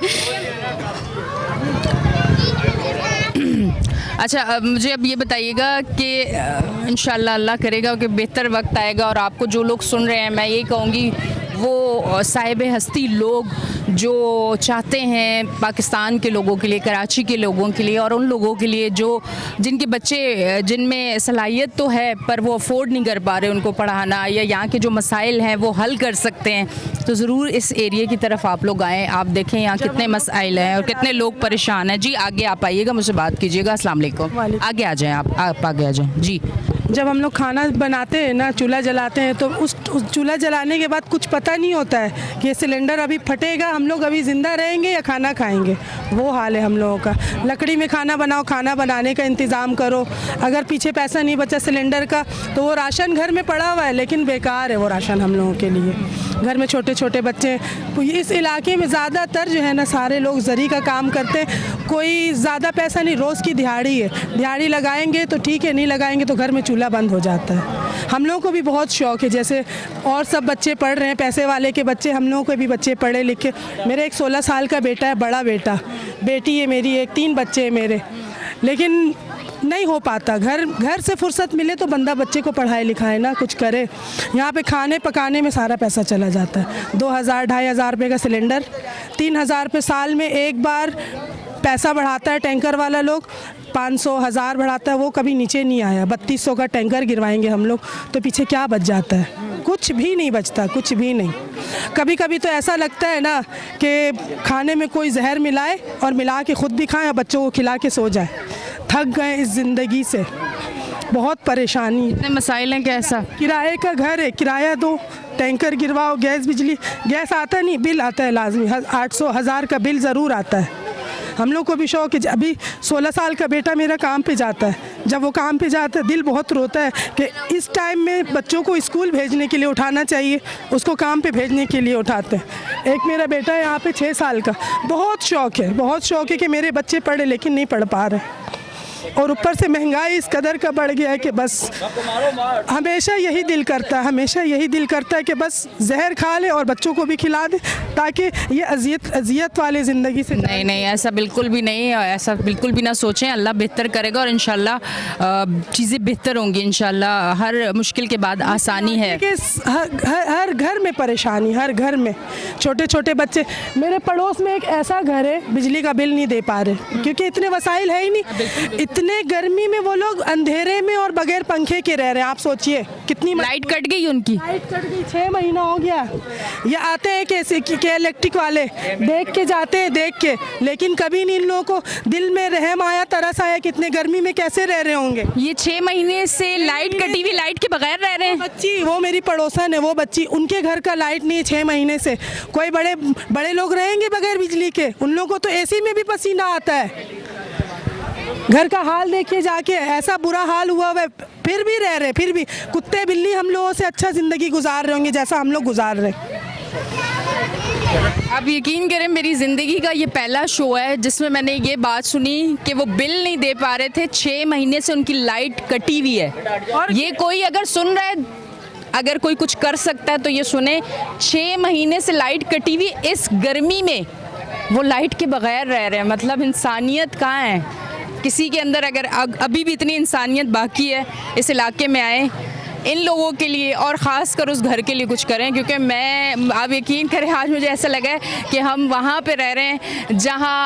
अच्छा, मुझे अब ये बताइएगा कि इंशाल्लाह अल्लाह करेगा कि बेहतर वक्त आएगा और आपको जो लोग सुन रहे हैं, मैं ये कहूँगी वो साहिब हस्ती लोग जो चाहते हैं पाकिस्तान के लोगों के लिए, कराची के लोगों के लिए और उन लोगों के लिए जो जिनके बच्चे जिनमें सलाहियत तो है पर वो अफोर्ड नहीं कर पा रहे उनको पढ़ाना, या यहाँ के जो मसाइल हैं वो हल कर सकते हैं, तो ज़रूर इस एरिया की तरफ आप लोग आएँ। आप देखें यहाँ कितने मसाइल हैं और कितने लोग परेशान हैं। जी आगे आप आइएगा, मुझसे बात कीजिएगा। अस्सलाम वालेकुम। आगे आ जाएँ, आप आगे आ जाएँ। जी,
जब हम लोग खाना बनाते हैं ना, चूल्हा जलाते हैं, तो उस चूल्हा जलाने के बाद कुछ पता नहीं होता है कि ये सिलेंडर अभी फटेगा, हम लोग अभी ज़िंदा रहेंगे या खाना खाएंगे। वो हाल है हम लोगों का। लकड़ी में खाना बनाओ, खाना बनाने का इंतज़ाम करो। अगर पीछे पैसा नहीं बचा सिलेंडर का तो वो राशन घर में पड़ा हुआ है, लेकिन बेकार है वो राशन हम लोगों के लिए। घर में छोटे छोटे बच्चे, इस इलाके में ज़्यादातर जो है ना सारे लोग ज़री का काम करते हैं। कोई ज़्यादा पैसा नहीं, रोज़ की दिहाड़ी है, दिहाड़ी लगाएंगे तो ठीक है, नहीं लगाएंगे तो घर में चूल्हा बंद हो जाता है। हम लोगों को भी बहुत शौक़ है, जैसे और सब बच्चे पढ़ रहे हैं, पैसे वाले के बच्चे, हम लोगों के भी बच्चे पढ़े लिखे। मेरे एक 16 साल का बेटा है, बड़ा बेटा, बेटी है मेरी, एक 3 बच्चे हैं मेरे, लेकिन नहीं हो पाता। घर से फुर्सत मिले तो बंदा बच्चे को पढ़ाए लिखाए ना, कुछ करे। यहाँ पे खाने पकाने में सारा पैसा चला जाता है। 2,000-2,500 रुपये का सिलेंडर, 3,000 रुपये साल में एक बार पैसा बढ़ाता है टैंकर वाला लोग, 500-1000 बढ़ाता है, वो कभी नीचे नहीं आया। 3200 का टैंकर गिरवाएंगे हम लोग तो पीछे क्या बच जाता है? कुछ भी नहीं बचता, कुछ भी नहीं। कभी कभी तो ऐसा लगता है ना कि खाने में कोई जहर मिलाए और मिला के ख़ुद भी खाएं और बच्चों को खिला के सो जाए। थक गए इस ज़िंदगी से, बहुत परेशानी।
इतने मसाइल हैं। कैसा
किराए का घर है, किराया दो, टैंकर गिरवाओ, गैस बिजली, गैस आता नहीं, बिल आता है लाजमी, 800-1000 का बिल ज़रूर आता है। हम लोग को भी शौक है। अभी 16 साल का बेटा मेरा काम पे जाता है, जब वो काम पे जाता है दिल बहुत रोता है कि इस टाइम में बच्चों को स्कूल भेजने के लिए उठाना चाहिए, उसको काम पे भेजने के लिए उठाते हैं। एक मेरा बेटा है यहाँ पे 6 साल का, बहुत शौक़ है, बहुत शौक़ है कि मेरे बच्चे पढ़े, लेकिन नहीं पढ़ पा रहे। और ऊपर से महंगाई इस कदर का बढ़ गया है कि बस हमेशा यही दिल करता है, हमेशा यही दिल करता है कि बस जहर खा ले और बच्चों को भी खिला दे, ताकि ये अजियत वाले ज़िंदगी से।
नहीं, ऐसा बिल्कुल भी नहीं, ऐसा बिल्कुल भी ना सोचें। अल्लाह बेहतर करेगा और इंशाल्लाह चीज़ें बेहतर होंगी। इंशाल्लाह हर मुश्किल के बाद आसानी है।
हर घर में परेशानी, हर घर में छोटे छोटे बच्चे। मेरे पड़ोस में एक ऐसा घर है, बिजली का बिल नहीं दे पा रहे क्योंकि इतने वसाइल है ही नहीं। इतने गर्मी में वो लोग अंधेरे में और बगैर पंखे के रह रहे हैं। आप सोचिए कितनी
लाइट कट गई उनकी,
लाइट कट गई, 6 महीना हो गया। ये आते हैं कैसे कि इलेक्ट्रिक वाले देख के जाते हैं, देख के, लेकिन कभी नहीं इन लोगों को दिल में रहम आया, तरस आया, कितने गर्मी में कैसे रह रहे होंगे।
ये 6 महीने से लाइट कटी हुई, लाइट के बगैर रह रहे हैं।
बच्ची, वो मेरी पड़ोसन है, वो बच्ची, उनके घर का लाइट नहीं है 6 महीने से। कोई बड़े लोग रहेंगे बगैर बिजली के, उन लोगों को तो एसी में भी पसीना आता है। घर का हाल देखिए जाके, ऐसा बुरा हाल हुआ है, फिर भी रह रहे, फिर भी कुत्ते बिल्ली हम लोगों से अच्छा ज़िंदगी गुजार रहे होंगे जैसा हम लोग गुजार रहे।
आप यकीन करें, मेरी ज़िंदगी का ये पहला शो है जिसमें मैंने ये बात सुनी कि वो बिल नहीं दे पा रहे थे, 6 महीने से उनकी लाइट कटी हुई है। और ये कोई अगर सुन रहा है, अगर कोई कुछ कर सकता है तो ये सुने, 6 महीने से लाइट कटी हुई, इस गर्मी में वो लाइट के बगैर रह रहे हैं। मतलब इंसानियत कहाँ है किसी के अंदर? अगर अभी भी इतनी इंसानियत बाकी है, इस इलाके में आए, इन लोगों के लिए और ख़ास कर उस घर के लिए कुछ करें। क्योंकि मैं, आप यकीन करें, आज मुझे ऐसा लगा है कि हम वहाँ पे रह रहे हैं जहाँ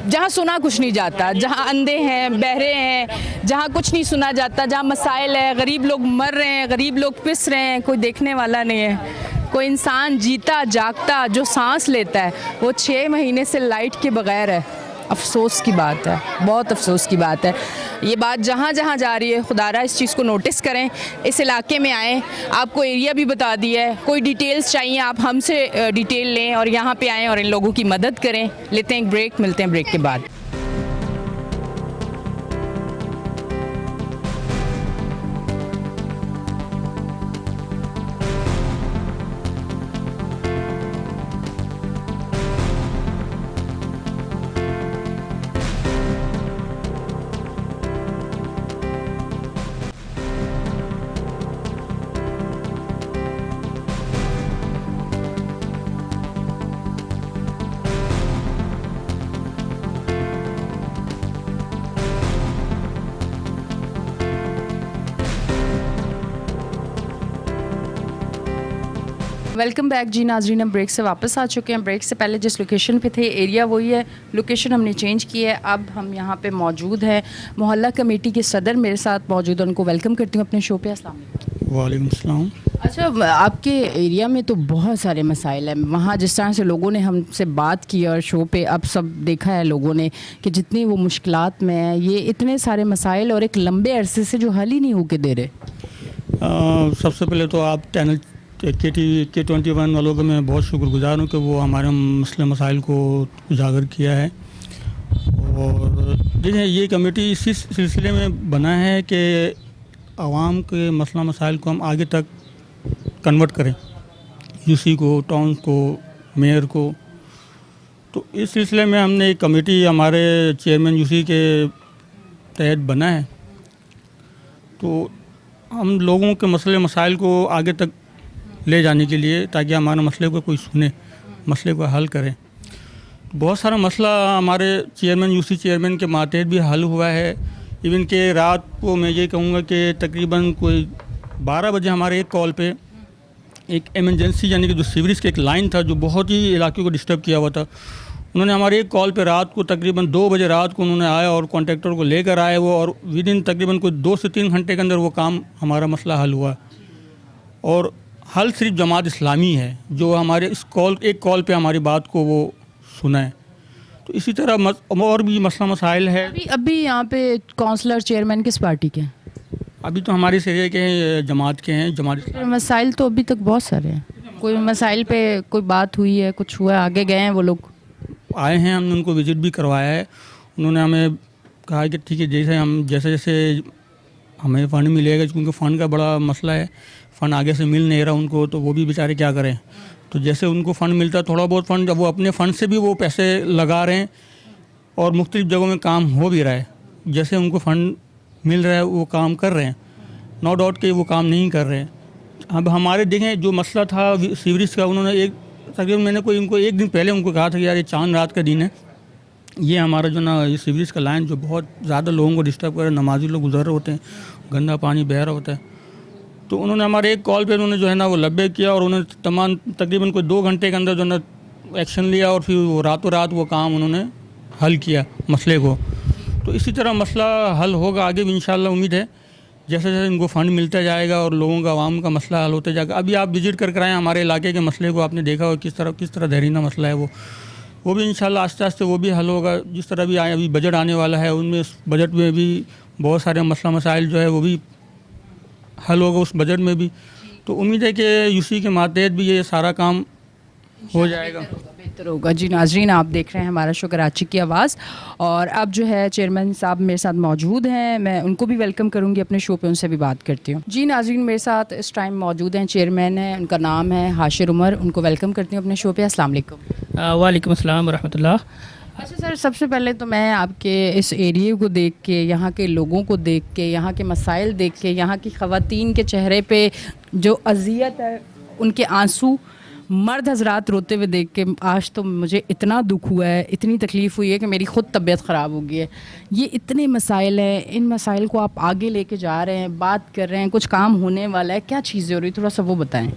जहाँ सुना कुछ नहीं जाता, जहाँ अंधे हैं, बहरे हैं, जहाँ कुछ नहीं सुना जाता, जहाँ मसाइल है, गरीब लोग मर रहे हैं, गरीब लोग पिस रहे हैं, कोई देखने वाला नहीं है। कोई इंसान जीता जागता जो सांस लेता है वो 6 महीने से लाइट के बगैर है। अफसोस की बात है, बहुत अफसोस की बात है। ये बात जहाँ जहाँ जा रही है, खुदारा इस चीज़ को नोटिस करें, इस इलाके में आएँ। आपको एरिया भी बता दिया है, कोई डिटेल्स चाहिए आप हमसे डिटेल लें और यहाँ पे आएँ और इन लोगों की मदद करें। लेते हैं एक ब्रेक, मिलते हैं ब्रेक के बाद। वेलकम बैक जी नाजरीन, हम ब्रेक से वापस आ चुके हैं। ब्रेक से पहले जिस लोकेशन पे थे एरिया वही है, लोकेशन हमने चेंज की है। अब हम यहाँ पे मौजूद हैं, मोहल्ला कमेटी के सदर मेरे साथ मौजूद हैं, उनको वेलकम करती हूँ अपने शो पे। अस्सलाम वालेकुम।
वालेकुम सलाम।
अच्छा, आपके एरिया में तो बहुत सारे मसाइल हैं वहाँ, जिस तरह से लोगों ने हमसे बात की और शो पे अब सब देखा है लोगों ने कि जितनी वो मुश्किलात में है, ये इतने सारे मसाइल और एक लंबे अरसे से जो हल ही नहीं होके दे रहे।
सबसे पहले तो आप चैनल K21 वालों का मैं बहुत शुक्रगुजार हूँ कि वो हमारे मसले मसाइल को उजागर किया है। और देखिए, ये कमेटी इसी सिलसिले में बना है कि आवाम के मसला मसाइल को हम आगे तक कन्वर्ट करें, यूसी को, टाउन को, मेयर को। तो इस सिलसिले में हमने एक कमेटी हमारे चेयरमैन यूसी के तहत बना है। तो हम लोगों के मसले मसाइल को आगे तक ले जाने के लिए, ताकि हमारे मसले को कोई सुने, मसले को हल करें। बहुत सारा मसला हमारे चेयरमैन यूसी चेयरमैन के मातहत भी हल हुआ है। इवन के रात को मैं ये कहूँगा कि तकरीबन कोई 12 बजे हमारे एक कॉल पे एक एमरजेंसी, यानी कि जो सीवरेज का एक लाइन था जो बहुत ही इलाके को डिस्टर्ब किया हुआ था, उन्होंने हमारे एक कॉल पे रात को तकरीबन 2 बजे रात को उन्होंने आया और कॉन्ट्रैक्टर को लेकर आए वो, और विद इन तकरीबन कोई 2 से 3 घंटे के अंदर वो काम, हमारा मसला हल हुआ। और हल सिर्फ जमात इस्लामी है जो हमारे इस एक कॉल पे हमारी बात को वो सुना है। तो इसी तरह और भी मसला मसाइल है।
अभी यहाँ पे काउंसलर चेयरमैन किस पार्टी के हैं?
अभी तो हमारे इस एरिया के हैं, जमात के हैं, जमात।
मसाइल तो अभी तक बहुत सारे हैं। कोई मसाइल पे कोई बात हुई है, कुछ हुआ, आगे गए हैं वो लोग?
आए हैं, हमने उनको विजिट भी करवाया है। उन्होंने हमें कहा कि ठीक है, जैसे जैसे हमें फ़ंड मिलेगा, क्योंकि फ़ंड का बड़ा मसला है, फ़ंड आगे से मिल नहीं रहा उनको, तो वो भी बेचारे क्या करें। तो जैसे उनको फ़ंड मिलता है, थोड़ा बहुत फ़ंड, जब वो अपने फ़ंड से भी वो पैसे लगा रहे हैं और मुख्तलिफ़ जगहों में काम हो भी रहा है। जैसे उनको फ़ंड मिल रहा है वो काम कर रहे हैं, नो डाउट कि वो काम नहीं कर रहे हैं। अब हमारे देखें जो मसला था सीवरेज का, उन्होंने तकरीबन मैंने उनको एक दिन पहले उनको कहा था कि यार ये चांद रात का दिन है, ये हमारा जो ना ये सीवरेज का लाइन जो बहुत ज़्यादा लोगों को डिस्टर्ब कर रहा है, नमाजी लोग गुजर रहे होते हैं, गंदा पानी बह रहा होता है। तो उन्होंने हमारे एक कॉल पे उन्होंने जो है ना वो लब्बे किया और उन्होंने तमाम तकरीबन कोई 2 घंटे के अंदर जो ना एक्शन लिया और फिर वो रातों रात वो काम उन्होंने हल किया मसले को। तो इसी तरह मसला हल होगा आगे भी इंशाल्लाह, उम्मीद है। जैसे जैसे इनको फ़ंड मिलता जाएगा और लोगों का, आवाम का मसला हल होता जाएगा। अभी आप विजिट कर आएँ हमारे इलाके के मसले को, आपने देखा हो किस तरह देरीना मसला है वो भी इंशाल्लाह आस्ते आस्ते वो भी हल होगा। जिस तरह भी अभी बजट आने वाला है, उनमें बजट में भी बहुत सारे मसला मसाइल जो है वो भी हल होगा उस बजट में भी। तो उम्मीद है कि यूसी के मातहत भी ये सारा काम हो जाएगा,
बेहतर होगा। जी नाजरीन, आप देख रहे हैं हमारा शो कराची की आवाज़, और अब जो है चेयरमैन साहब मेरे साथ मौजूद हैं, मैं उनको भी वेलकम करूंगी अपने शो पे, उनसे भी बात करती हूँ। जी नाजरीन, मेरे साथ इस टाइम मौजूद हैं चेयरमैन हैं, उनका नाम है हाशिर उमर, उनको वेलकम करती हूँ अपने शो पे। अस्सलाम वालेकुम।
वालेकुम अस्सलाम व रहमतुल्लाह।
अच्छा सर, सबसे पहले तो मैं आपके इस एरिए को देख के, यहाँ के लोगों को देख के, यहाँ के मसाइल देख के, यहाँ की ख़वातीन के चेहरे पे जो अज़ियत है, उनके आंसू, मर्द हजरात रोते हुए देख के आज तो मुझे इतना दुख हुआ है, इतनी तकलीफ़ हुई है कि मेरी ख़ुद तबीयत ख़राब हो गई है। ये इतने मसाइल हैं, इन मसाइल को आप आगे लेके जा रहे हैं, बात कर रहे हैं, कुछ काम होने वाला है, क्या चीज़ें हो रही, थोड़ा सा वो बताएँ।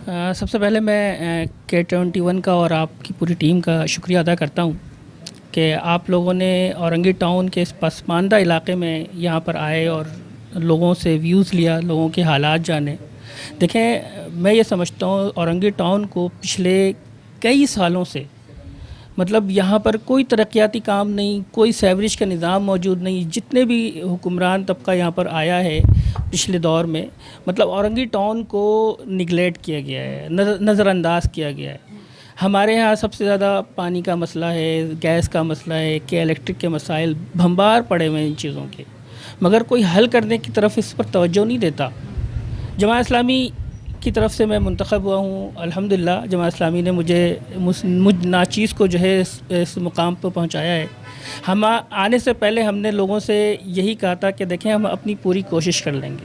सबसे पहले मैं K21 का और आपकी पूरी टीम का शुक्रिया अदा करता हूँ कि आप लोगों ने औरंगी टाउन के इस पसमानदा इलाके में यहाँ पर आए और लोगों से व्यूज़ लिया, लोगों के हालात जाने। देखें, मैं ये समझता हूँ औरंगी टाउन को पिछले कई सालों से मतलब यहाँ पर कोई तरक्याती काम नहीं, कोई सेवरेज का निज़ाम मौजूद नहीं। जितने भी हुक्मरान तबका यहाँ पर आया है पिछले दौर में, मतलब औरंगी टाउन को निगलेक्ट किया गया है, नज़रअंदाज किया गया है। हमारे यहाँ सबसे ज़्यादा पानी का मसला है, गैस का मसला है, कि इलेक्ट्रिक के मसाइल भंबार पड़े हुए हैं इन चीज़ों के, मगर कोई हल करने की तरफ इस पर तवज्जो नहीं देता। जमात इस्लामी की तरफ से मैं मुंतखब हुआ हूँ, अल्हम्दुलिल्लाह जमात इस्लामी ने मुझ नाचीज़ को जो है इस मुकाम पर पहुँचाया है। हम आने से पहले हमने लोगों से यही कहा था कि देखें, हम अपनी पूरी कोशिश कर लेंगे,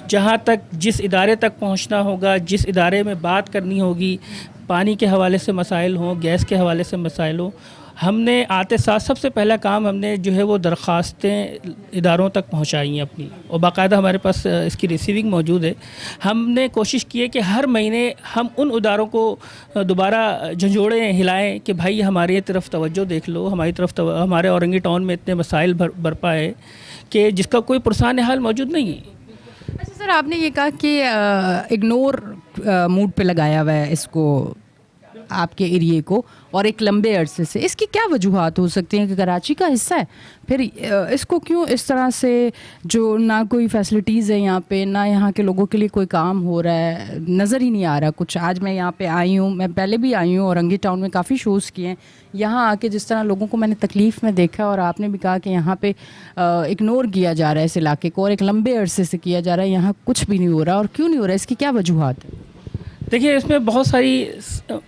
जहाँ तक जिस इदारे तक पहुँचना होगा, जिस इदारे में बात करनी होगी, पानी के हवाले से मसाइल हों, गैस के हवाले से मसाइल हों, हमने आते साथ सबसे पहला काम हमने जो है वो दरख्वास्तें इदारों तक पहुंचाई हैं अपनी, और बाकायदा हमारे पास इसकी रिसीविंग मौजूद है। हमने कोशिश की है कि हर महीने हम उन इदारों को दोबारा झंझोड़ें, हिलाएं कि भाई हमारी तरफ तवज्जो देख लो, हमारी तरफ हमारे औरंगी टाउन में इतने मसाइल बरपा है कि जिसका कोई पुरसान हाल मौजूद नहीं है।
अच्छा सर, आपने ये कहा कि इग्नोर मूड पे लगाया हुआ है इसको, आपके एरिए को, और एक लंबे अरसे से। इसकी क्या वजूहात हो सकती हैं कि कराची का हिस्सा है, फिर इसको क्यों इस तरह से, जो ना कोई फैसिलिटीज़ है यहाँ पे, ना यहाँ के लोगों के लिए कोई काम हो रहा है, नज़र ही नहीं आ रहा कुछ। आज मैं यहाँ पे आई हूँ, मैं पहले भी आई हूँ, औरंगी टाउन में काफ़ी शोज़ किए हैं। यहाँ आके जिस तरह लोगों को मैंने तकलीफ़ में देखा, और आपने भी कहा कि यहाँ पे इग्नोर किया जा रहा है इस इलाके को, और एक लंबे अरसे से किया जा रहा है, यहाँ कुछ भी नहीं हो रहा, और क्यों नहीं हो रहा है, इसकी क्या वजूहात है?
देखिए, इसमें बहुत सारी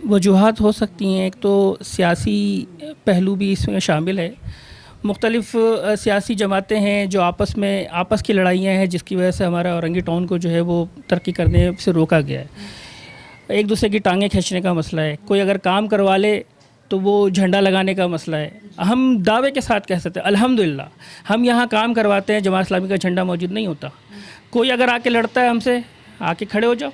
वजूहात हो सकती हैं। एक तो सियासी पहलू भी इसमें शामिल है। मुख्तलिफ़ सियासी जमातें हैं जो आपस की लड़ाइयाँ हैं, जिसकी वजह से हमारा औरंगी टाउन को जो है वो तरक्की करने से रोका गया है। एक दूसरे की टांगें खींचने का मसला है। कोई अगर काम करवा ले तो वो झंडा लगाने का मसला है। हम दावे के साथ कह सकते हैं अल्हम्दुलिल्लाह हम यहाँ काम करवाते हैं, जमात इस्लामी का झंडा मौजूद नहीं होता। कोई अगर आके लड़ता है हमसे, आके खड़े हो जाओ,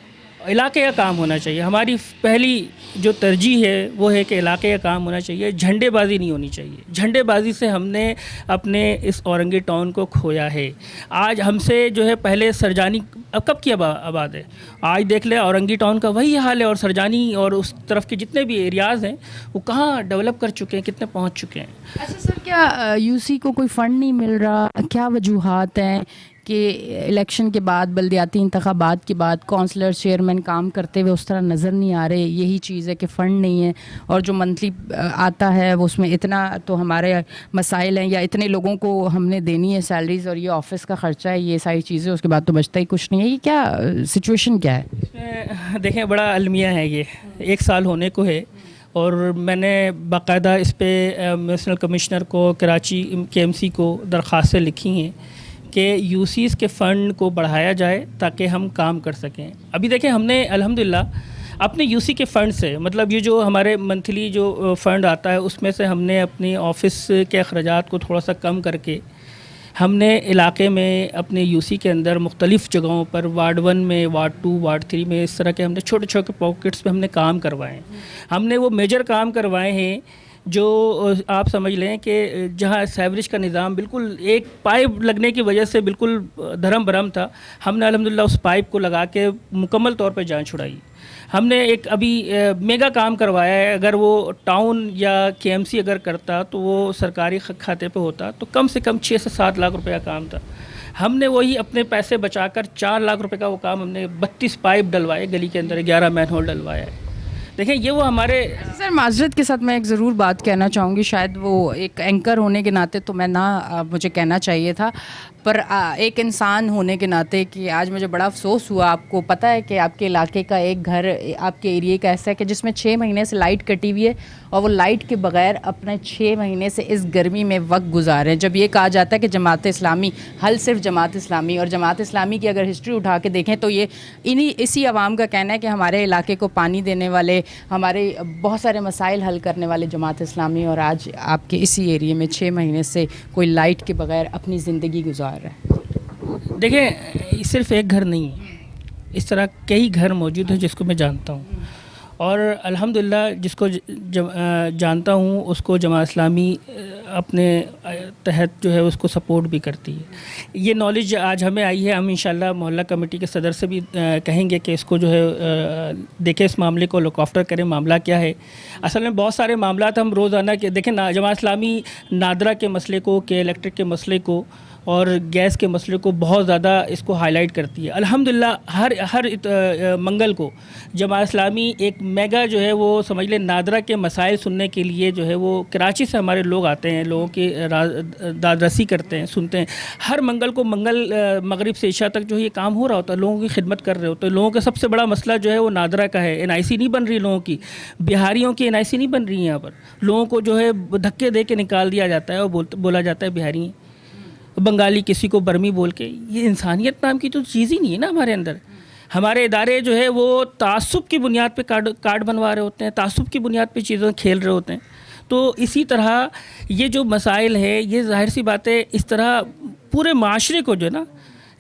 इलाके का काम होना चाहिए। हमारी पहली जो तरजीह है वो है कि इलाके का काम होना चाहिए, झंडेबाजी नहीं होनी चाहिए। झंडेबाजी से हमने अपने इस औरंगी टाउन को खोया है। आज हमसे जो है पहले सरजानी, अब कब की आबाद है, आज देख ले औरंगी टाउन का वही हाल है, और सरजानी और उस तरफ के जितने भी एरियाज़ हैं वो कहाँ डेवलप कर चुके हैं, कितने पहुँच चुके हैं।
अच्छा सर, क्या यूसी को कोई फ़ंड नहीं मिल रहा? क्या वजूहात हैं कि इलेक्शन के बाद, बल्दियाती इंतखाबात के बाद काउंसलर चेयरमैन काम करते हुए उस तरह नज़र नहीं आ रहे? यही चीज़ है कि फ़ंड नहीं है, और जो मंथली आता है वो उसमें इतना तो हमारे मसाइल हैं, या इतने लोगों को हमने देनी है सैलरीज़, और ये ऑफिस का ख़र्चा है, ये सारी चीज़ें, उसके बाद तो बचता ही कुछ नहीं है। ये क्या सिचुएशन क्या है
इसमें? देखें, बड़ा अलमिया है ये, 1 साल होने को है, और मैंने बाकायदा इस पर म्यूनिसिपल कमिश्नर को, कराची KMC को दरख्वास्तें लिखी हैं कि यूसीज़ के फ़ंड को बढ़ाया जाए ताकि हम काम कर सकें। अभी देखें, हमने अल्हम्दुलिल्लाह अपने यूसी के फ़ंड से, मतलब ये जो हमारे मंथली जो फ़ंड आता है उसमें से हमने अपनी ऑफ़िस के अखराजात को थोड़ा सा कम करके हमने इलाके में अपने यूसी के अंदर मुख्तलिफ़ जगहों पर, वार्ड 1 में, वार्ड 2, वार्ड 3 में, इस तरह के हमने छोटे छोटे पॉकेट्स में हमने काम करवाए। हमने वो मेजर काम करवाए हैं जो आप समझ लें कि जहाँ सेवरेज का निज़ाम बिल्कुल एक पाइप लगने की वजह से बिल्कुल धर्म भरम था, हमने अल्हम्दुलिल्लाह उस पाइप को लगा के मुकम्मल तौर पर जान छुड़ाई। हमने एक अभी मेगा काम करवाया है। अगर वो टाउन या KMC अगर करता तो वो सरकारी खाते पे होता तो कम से कम 6 से 7 लाख रुपए का काम था। हमने वही अपने पैसे बचाकर 4 लाख रुपए का वो काम, हमने 32 पाइप डलवाए गली के अंदर, 11 मैनहोल डलवाया है। देखें, ये वो हमारे
सर, माजरत के साथ मैं एक ज़रूर बात कहना चाहूँगी, शायद वो एक एंकर होने के नाते तो मैं ना मुझे कहना चाहिए था, पर एक इंसान होने के नाते कि आज मुझे बड़ा अफसोस हुआ। आपको पता है कि आपके इलाके का एक घर, आपके एरिए का ऐसा है कि जिसमें 6 महीने से लाइट कटी हुई है, और वो लाइट के बगैर अपने 6 महीने से इस गर्मी में वक्त गुजार रहे हैं। जब ये कहा जाता है कि जमात इस्लामी, हल सिर्फ जमात इस्लामी, और जमात इस्लामी की अगर हिस्ट्री उठा के देखें तो ये इसी आवाम का कहना है कि हमारे इलाके को पानी देने वाले, हमारे बहुत सारे मसाइल हल करने वाले जमात इस्लामी, और आज आपके इसी एरिए में 6 महीने से कोई लाइट के बगैर अपनी ज़िंदगी गुजार रहा है।
देखिए, सिर्फ एक घर नहीं है, इस तरह कई घर मौजूद हैं जिसको मैं जानता हूँ, और अल्हम्दुलिल्लाह जिसको जानता हूँ उसको जमात इस्लामी अपने तहत जो है उसको सपोर्ट भी करती है। ये नॉलेज आज हमें आई है, हम इंशाल्लाह मोहल्ला कमेटी के सदर से भी कहेंगे कि इसको जो है देखें, इस मामले को लुक आफ्टर करें, मामला क्या है। असल में बहुत सारे मामला हम रोज़ाना के देखें ना, जमात इस्लामी नादरा के मसले को, के इलेक्ट्रिक के मसले को और गैस के मसले को बहुत ज़्यादा इसको हाईलाइट करती है। अल्हम्दुलिल्लाह हर मंगल को जमात इस्लामी एक मेगा जो है वो समझ लें नादरा के मसाइल सुनने के लिए जो है वो कराची से हमारे लोग आते हैं, लोगों की दादरसी करते हैं, सुनते हैं। हर मंगल को मगरिब से इशा तक जो है ये काम हो रहा होता है, लोगों की खिदमत कर रहे होते हैं। लोगों का सबसे बड़ा मसला जो है वो नादरा का है। NIC नहीं बन रही लोगों की, बिहारियों की NIC नहीं बन रही है। यहाँ पर लोगों को जो है धक्के दे के निकाल दिया जाता है और बोला जाता है बिहारी, बंगाली, किसी को बर्मी बोल के। ये इंसानियत नाम की तो चीज़ ही नहीं है ना हमारे अंदर। हमारे इदारे जो है वो तासुब की बुनियाद पे कार्ड बनवा रहे होते हैं, तासुब की बुनियाद पे चीज़ें खेल रहे होते हैं। तो इसी तरह ये जो मसाइल है, ये जाहिर सी बात है, इस तरह पूरे माशरे को जो है ना,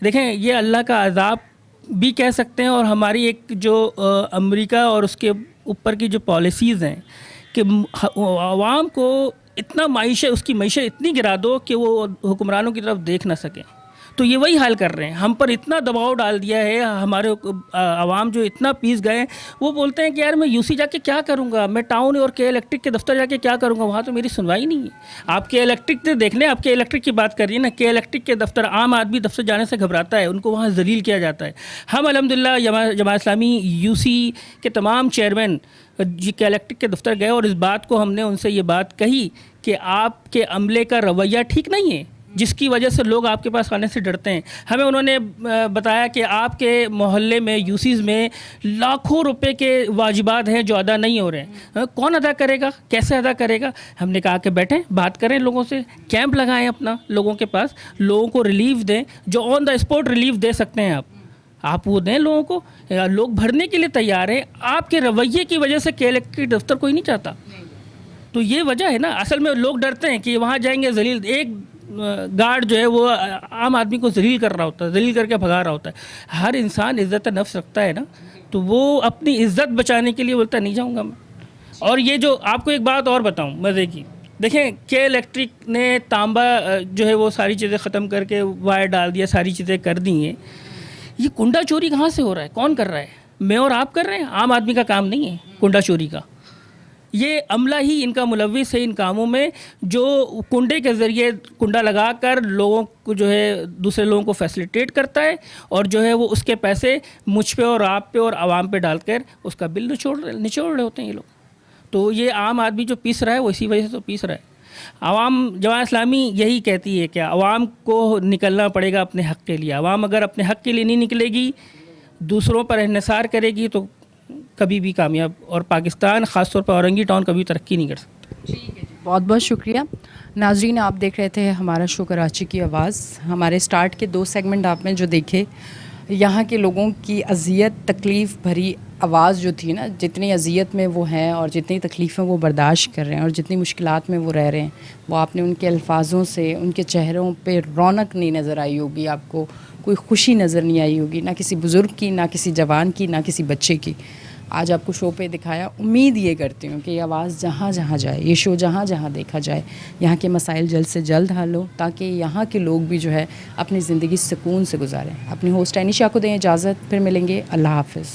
देखें ये अल्लाह का अज़ाब भी कह सकते हैं। और हमारी एक जो अमेरिका और उसके ऊपर की जो पॉलिसीज़ हैं कि आवाम को इतना उसकी मईशत इतनी गिरा दो कि वो हुक्मरानों की तरफ देख ना सकें, तो ये वही हाल कर रहे हैं। हम पर इतना दबाव डाल दिया है, हमारे आवाम जो इतना पीस गए, वो बोलते हैं कि यार मैं UC जाके क्या करूँगा, मैं टाउन और के इलेक्ट्रिक के दफ्तर जाके क्या करूँगा, वहाँ तो मेरी सुनवाई नहीं है। आपके इलेक्ट्रिक से देख लें, आपके इलेक्ट्रिक की बात करिए ना, के इलेक्ट्रिक के दफ्तर आम आदमी दफ्तर जाने से घबराता है, उनको वहाँ जलील किया जाता है। हम अल्हम्दुलिल्लाह जमात इस्लामी UC के तमाम चेयरमैन जी के इलेक्ट्रिक के दफ्तर गए और इस बात को हमने उनसे ये बात कही कि आपके अमले का रवैया ठीक नहीं है, जिसकी वजह से लोग आपके पास आने से डरते हैं। हमें उन्होंने बताया कि आपके मोहल्ले में UCs में लाखों रुपए के वाजिबात हैं जो अदा नहीं हो रहे हैं। कौन अदा करेगा, कैसे अदा करेगा? हमने कहा कि बैठें, बात करें लोगों से, कैंप लगाएं अपना लोगों के पास, लोगों को रिलीफ दें, जो ऑन द स्पॉट रिलीफ दे सकते हैं आप वो दें लोगों को। लोग भरने के लिए तैयार हैं, आपके रवैये की वजह से के इलेक्ट्रिक दफ्तर कोई नहीं चाहता। तो ये वजह है ना, असल में लोग डरते हैं कि वहाँ जाएंगे जलील, एक गार्ड जो है वो आम आदमी को जलील कर रहा होता है, जलील करके भगा रहा होता है। हर इंसान इज़्ज़त नफ्स रखता है ना, तो वो अपनी इज़्ज़त बचाने के लिए बोलता है नहीं जाऊँगा मैं। और ये जो आपको एक बात और बताऊँ मज़े की, देखें के इलेक्ट्रिक ने तांबा जो है वो सारी चीज़ें ख़त्म करके वायर डाल दिया, सारी चीज़ें कर दी हैं। ये कुंडा चोरी कहाँ से हो रहा है, कौन कर रहा है? मैं और आप कर रहे हैं, आम आदमी का काम नहीं है कुंडा चोरी का। ये अमला ही इनका मुलव्विस है इन कामों में, जो कुंडे के ज़रिए कुंडा लगाकर लोगों को जो है दूसरे लोगों को फैसिलिटेट करता है और जो है वो उसके पैसे मुझ पे और आप पे और आवाम पे डालकर उसका बिल निचोड़ रहे होते हैं ये लोग। तो ये आम आदमी जो पीस रहा है वो इसी वजह से तो पीस रहा है। आवाम जमात इस्लामी यही कहती है कि आवाम को निकलना पड़ेगा अपने हक़ के लिए। आवाम अगर अपने हक़ के लिए नहीं निकलेगी, दूसरों पर इन्हिसार करेगी, तो कभी भी कामयाब और पाकिस्तान ख़ासतौर पर औरंगी टाउन कभी तरक्की नहीं कर सकता।
ठीक है जी, बहुत बहुत शुक्रिया। नाजरीन, आप देख रहे थे हमारा शो कराची की आवाज़। हमारे स्टार्ट के 2 सेगमेंट आपने जो देखे, यहाँ के लोगों की अज़ियत तकलीफ़ भरी आवाज़ जो थी ना, जितनी अज़ियत में वो हैं और जितनी तकलीफ़ें वो बर्दाश्त कर रहे हैं और जितनी मुश्किलात में वो रह रहे हैं, वो आपने उनके अल्फाजों से, उनके चेहरों पे रौनक नहीं नज़र आई होगी, आपको कोई खुशी नज़र नहीं आई होगी, ना किसी बुज़ुर्ग की, ना किसी जवान की, ना किसी बच्चे की। आज आपको शो पे दिखाया। उम्मीद ये करती हूँ कि ये आवाज़ जहाँ जहाँ जाए, ये शो जहाँ जहाँ देखा जाए, यहाँ के मसाइल जल्द से जल्द हल हो, ताकि यहाँ के लोग भी जो है अपनी ज़िंदगी सुकून से गुजारें। अपनी होस्ट एनिशा को दें इजाज़त, फिर मिलेंगे। अल्लाह हाफ़िज़।